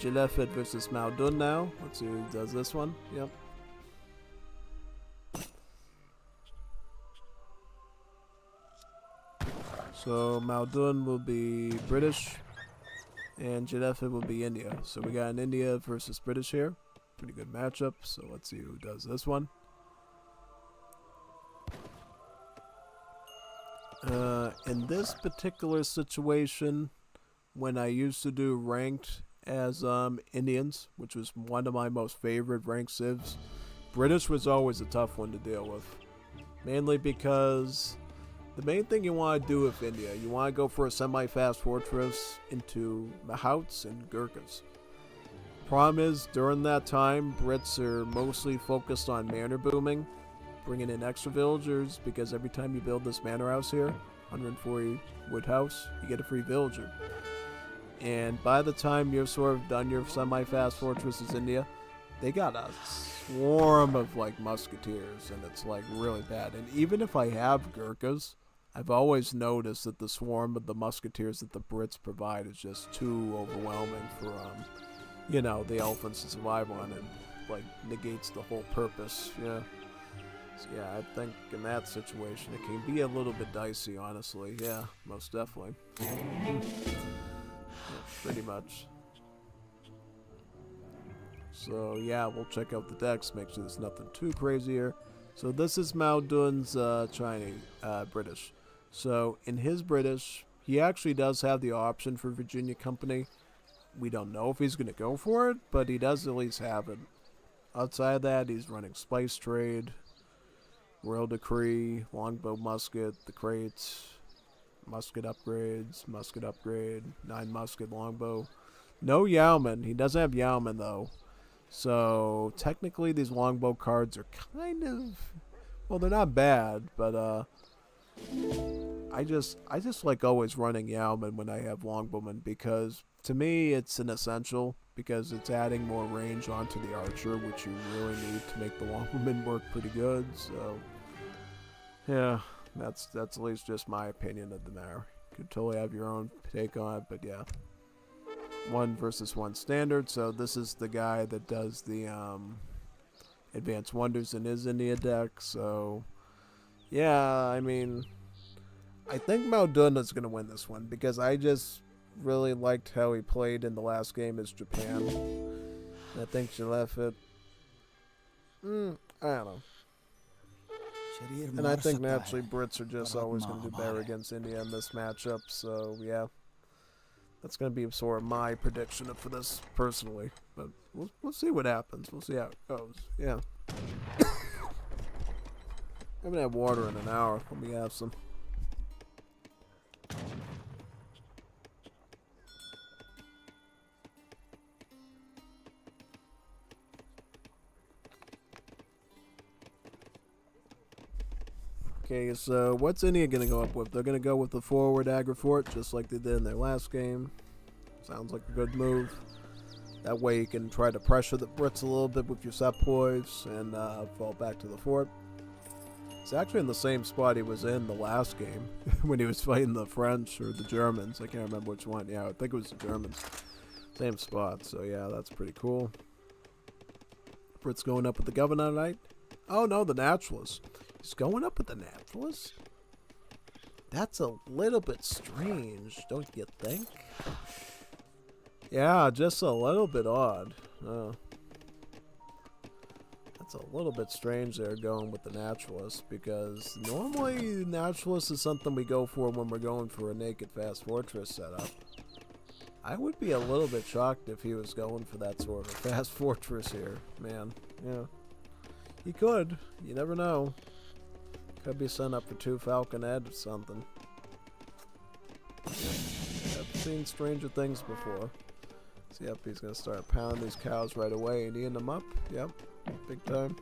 Jlafet versus Maudun now. Let's see who does this one. Yep. So Maudun will be British, and Jlafet will be India. So we got an India versus British here. Pretty good matchup. So let's see who does this one. In this particular situation, when I used to do ranked as Indians, which was one of my most favorite ranked civs, British was always a tough one to deal with. Mainly because the main thing you want to do with India, you want to go for a semi-fast fortress into Mahouts and Gurkhas. Problem is, during that time, Brits are mostly focused on manor booming, bringing in extra villagers, because every time you build this manor house here, 140 wood house, you get a free villager. And by the time you're sort of done your semi-fast fortresses India, they got a swarm of like musketeers, and it's like really bad. And even if I have Gurkhas, I've always noticed that the swarm of the musketeers that the Brits provide is just too overwhelming for you know, the elephants to survive on, and like negates the whole purpose. Yeah. So yeah, I think in that situation it can be a little bit dicey, honestly. Yeah, most definitely. Yeah, pretty much. So yeah, we'll check out the decks, make sure there's nothing too crazy here. So this is Maudun's Chinese, British. So in his British, he actually does have the option for Virginia Company. We don't know if he's going to go for it, but he does at least have it. Outside of that, he's running Spice Trade, Royal Decree, Longbow Musket, the Crates, Musket upgrade, 9 Musket Longbow. No Yeoman. He doesn't have Yeoman though. So technically these Longbow cards are kind of, well, they're not bad, but I just like always running Yeoman when I have Longbowman, because to me it's an essential, because it's adding more range onto the archer, which you really need to make the Longbowman work pretty good. So yeah, that's at least just my opinion of the matter. You could totally have your own take on it, but yeah. 1 versus 1 standard. So this is the guy that does the Advanced Wonders in his India deck. So yeah, I mean, I think Maudun is going to win this one, because I just really liked how he played in the last game as Japan. And I think Jlafet, I don't know. And I think naturally Brits are just always going to do better against India in this matchup. So yeah, that's going to be sort of my prediction for this personally. But we'll see what happens. We'll see how it goes. Yeah. I haven't had water in an hour. Let me have some. Okay, so what's India going to go up with? They're going to go with the forward aggro fort, just like they did in their last game. Sounds like a good move. That way you can try to pressure the Brits a little bit with your sepoys and fall back to the fort. It's actually in the same spot he was in the last game when he was fighting the French or the Germans. I can't remember which one. Yeah, I think it was the Germans. Same spot, so yeah, that's pretty cool. Brits going up with the Governor Knight. Oh no, the Naturalist. He's going up with the Naturalist? That's a little bit strange, don't you think? Yeah, just a little bit odd. That's a little bit strange there going with the Naturalist, because normally Naturalist is something we go for when we're going for a naked fast fortress setup. I would be a little bit shocked if he was going for that sort of fast fortress here, man. Yeah. He could. You never know. Could be sent up for 2 Falcon Ed or something. I've seen stranger things before. So yep, he's gonna start pounding these cows right away and eating them up. Yep, big time.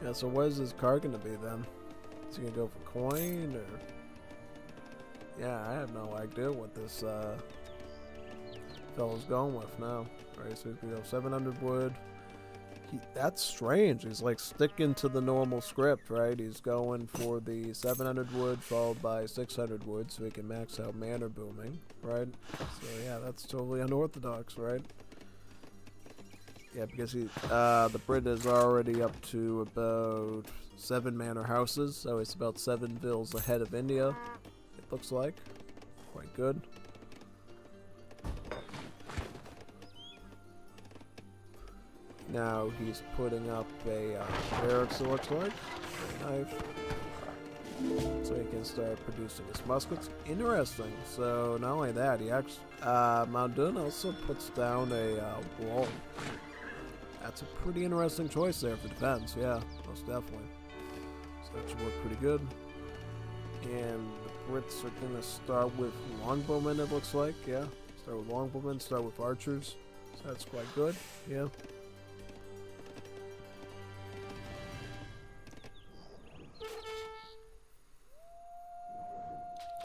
Yeah, so what is his card gonna be then? Is he gonna go for coin or? Yeah, I have no idea what this fellow's going with now. Alright, so he's gonna go 700 wood. That's strange. He's like sticking to the normal script, right? He's going for the 700 wood followed by 600 wood so he can max out manor booming, right? So yeah, that's totally unorthodox, right? Yeah, because the Brit is already up to about 7 manor houses, so it's about 7 vills ahead of India, it looks like. Quite good. Now he's putting up a barracks, it looks like. Very nice. So he can start producing his muskets. Interesting. So not only that, he actually Mount Dun also puts down a wall. That's a pretty interesting choice there for defense. Yeah, most definitely. So that should work pretty good. And the Brits are gonna start with longbowmen. It looks like. Yeah, start with longbowmen. Start with archers. So that's quite good. Yeah.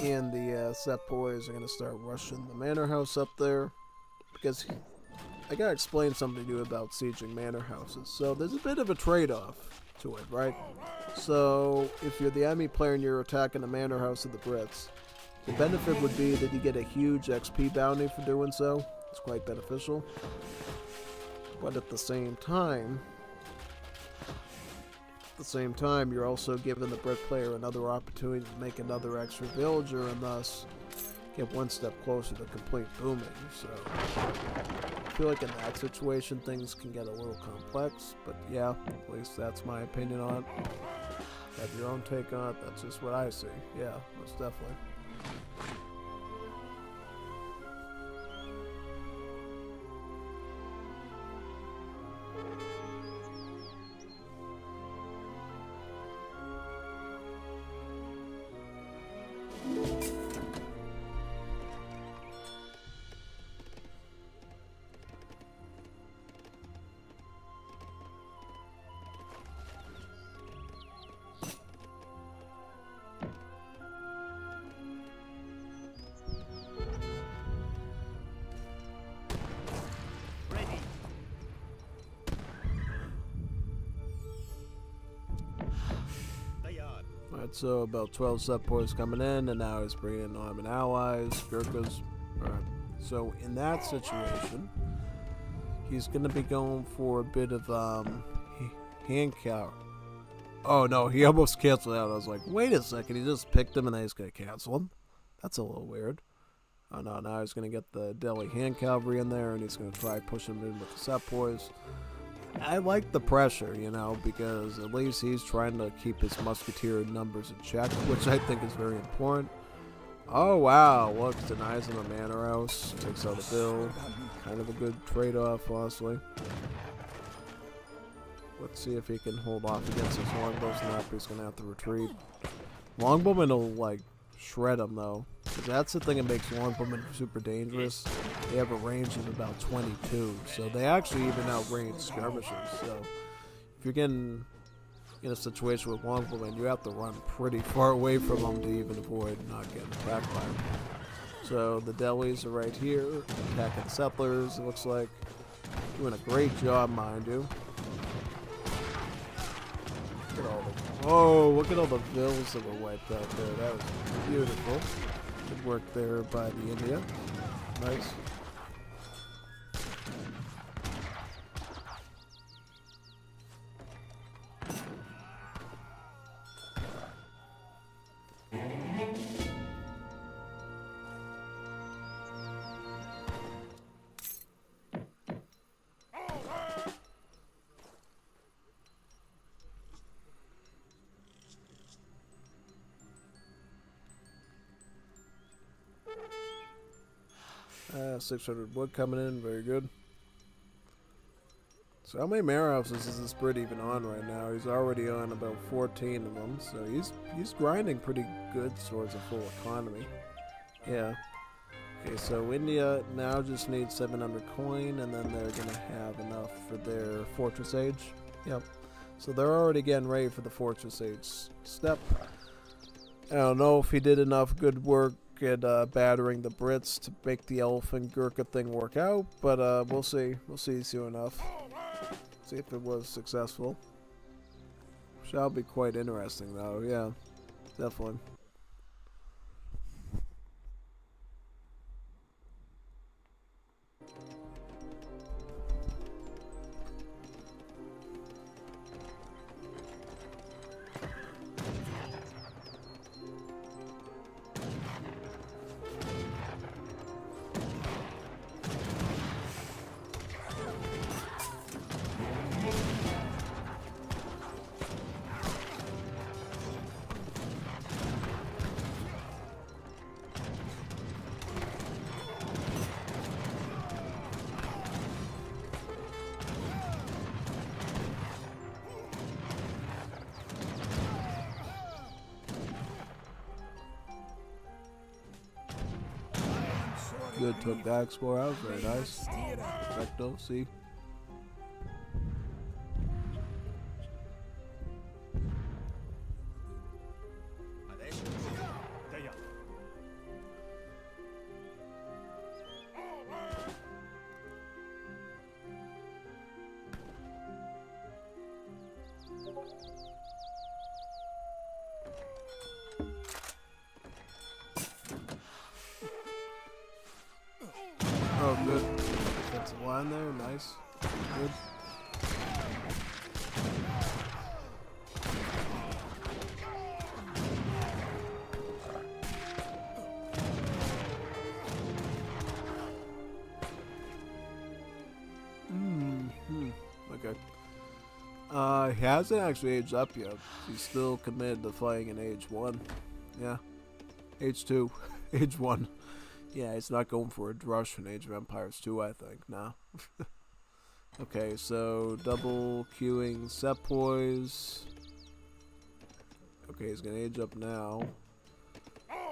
And the sepoys are going to start rushing the manor house up there. Because I got to explain something to you about sieging manor houses. So there's a bit of a trade-off to it, right? So if you're the enemy player and you're attacking the manor house of the Brits, the benefit would be that you get a huge XP bounty for doing so. It's quite beneficial. But at the same time, you're also giving the Brit player another opportunity to make another extra villager and thus get one step closer to complete booming. So I feel like in that situation things can get a little complex, but yeah, at least that's my opinion on it. Have your own take on it, that's just what I see. Yeah, most definitely. Alright, so about 12 sepoys coming in, and now he's bringing in Norman allies, Gurkhas. Alright, so in that situation, he's going to be going for a bit of hand cow. Oh no, he almost canceled out. I was like, wait a second, he just picked him and then he's going to cancel him? That's a little weird. Oh no, now he's going to get the Delhi hand cavalry in there, and he's going to try pushing him in with the sepoys. I like the pressure, you know, because at least he's trying to keep his musketeer numbers in check, which I think is very important. Oh wow, look, denies him a manor house, takes out a bill. Kind of a good trade-off, honestly. Let's see if he can hold off against his longbows. Not, he's going to have to retreat. Longbowmen will, like, shred him, though. That's the thing that makes longbowmen super dangerous. They have a range of about 22, so they actually even outrange skirmishers. So if you're getting in a situation with longbowmen, you have to run pretty far away from them to even avoid not getting attacked by them. So the Delhis are right here, attacking settlers, it looks like. Doing a great job, mind you. Look at all the, oh, look at all the vills that were wiped out there. That was beautiful. Good work there by the India. Nice. Ah, 600 wood coming in, very good. So how many manor houses is this Brit even on right now? He's already on about 14 of them, so he's grinding pretty good towards a full economy. Yeah. Okay, so India now just needs 700 coin, and then they're gonna have enough for their Fortress Age. Yep. So they're already getting ready for the Fortress Age step. I don't know if he did enough good work at battering the Brits to make the Elephant Gurkha thing work out, but we'll see. We'll see soon enough. See if it was successful. Shall be quite interesting though, yeah. Definitely. Good, took that explorer out, very nice. Perfecto, see? Oh, good. Defensive line there, nice. Good. Okay. He hasn't actually aged up yet. He's still committed to fighting in age 1. Yeah. Age 2. Age 1. Yeah, he's not going for a drush in Age of Empires 2, I think. Nah. Okay, so double queuing set poise. Okay, he's gonna age up now.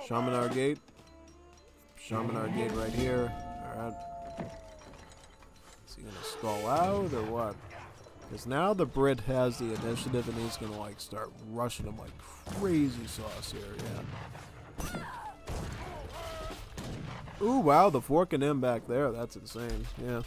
Shamanar Gate. Shamanar Gate right here. Alright. Is he gonna stall out or what? Because now the Brit has the initiative and he's gonna like start rushing him like crazy sauce here, yeah. Ooh, wow, the forking him back there. That's insane. Yeah.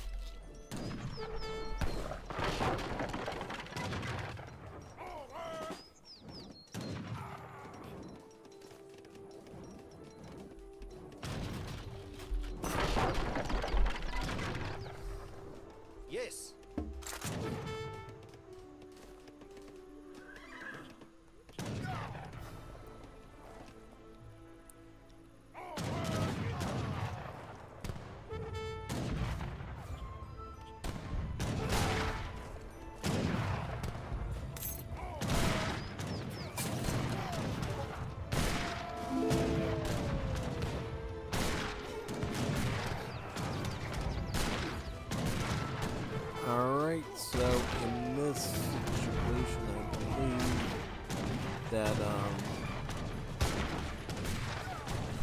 Yes. Alright, so in this situation, I believe that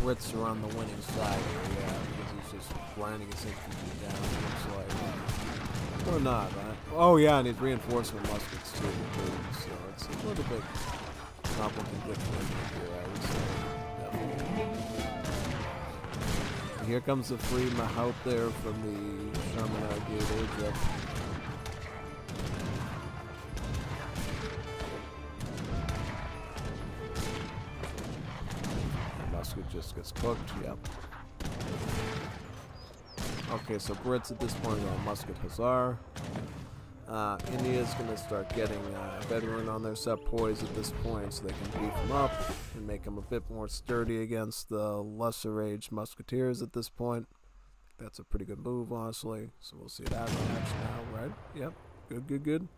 Brits are on the winning side here, yeah, because he's just grinding his infantry down, it looks like. Or not, right? Oh yeah, and he's reinforcing muskets too, so it's a little bit complicated here, I would say. Definitely. And here comes the free Mahout there from the Shamanar Gate age up. Musket just gets cooked, yep. Okay, so Brits at this point are on Musket Hussar. India's going to start getting veteran on their set poise at this point so they can beef them up and make them a bit more sturdy against the lesser aged musketeers at this point. That's a pretty good move, honestly. So we'll see that in action now, right? Yep. Good, good, good.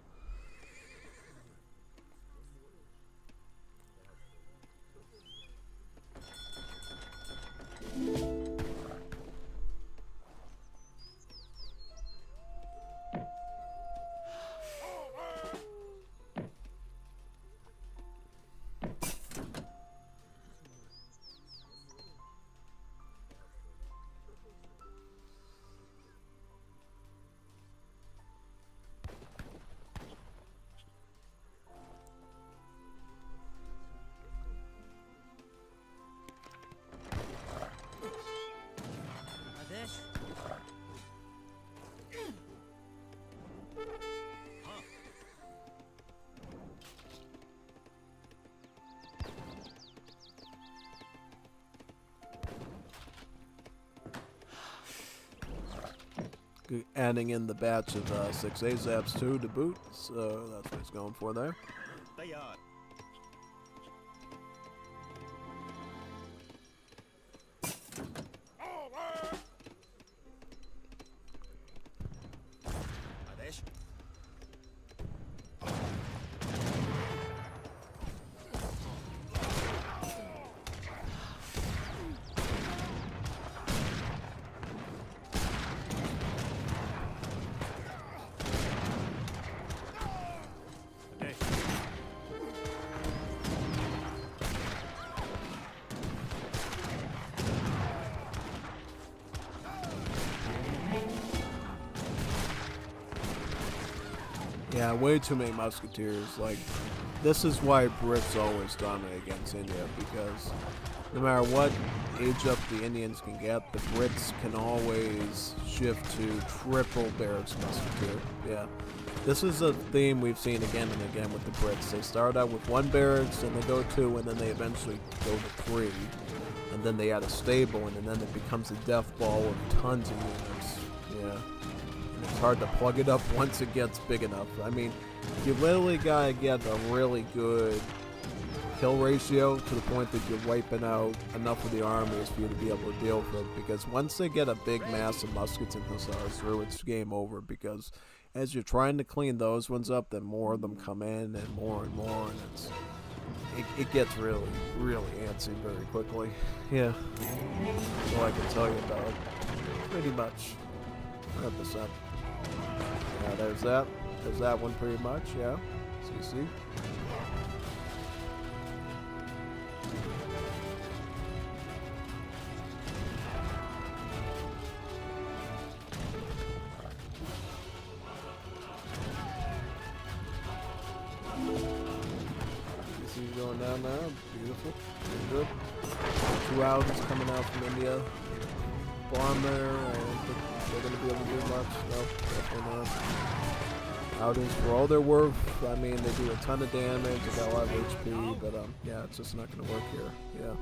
adding in the batch of 6 ASAPs too to boot, so that's what he's going for there. Yeah, way too many musketeers. Like, this is why Brits always dominate against India, because no matter what age up the Indians can get, the Brits can always shift to triple barracks musketeer. Yeah. This is a theme we've seen again and again with the Brits. They start out with 1 barracks, and they go 2, and then they eventually go to 3. And then they add a stable, and then it becomes a death ball of tons of units. Yeah. It's hard to plug it up once it gets big enough. I mean, you literally gotta get a really good kill ratio to the point that you're wiping out enough of the armies for you to be able to deal with it. Because once they get a big mass of muskets and hussars through, it's game over. Because as you're trying to clean those ones up, then more of them come in and more, and it gets really, really antsy very quickly. Yeah, that's all I can tell you about it. Pretty much. 100%. Yeah, there's that. There's that one pretty much, yeah. CC. CC's going down now. Beautiful. Good. 2 houses coming out from India. Bomber, I don't think they're going to be able to do much. No, definitely not. Outings for all their worth. I mean, they do a ton of damage, they got a lot of HP, but yeah, it's just not going to work here. Yeah.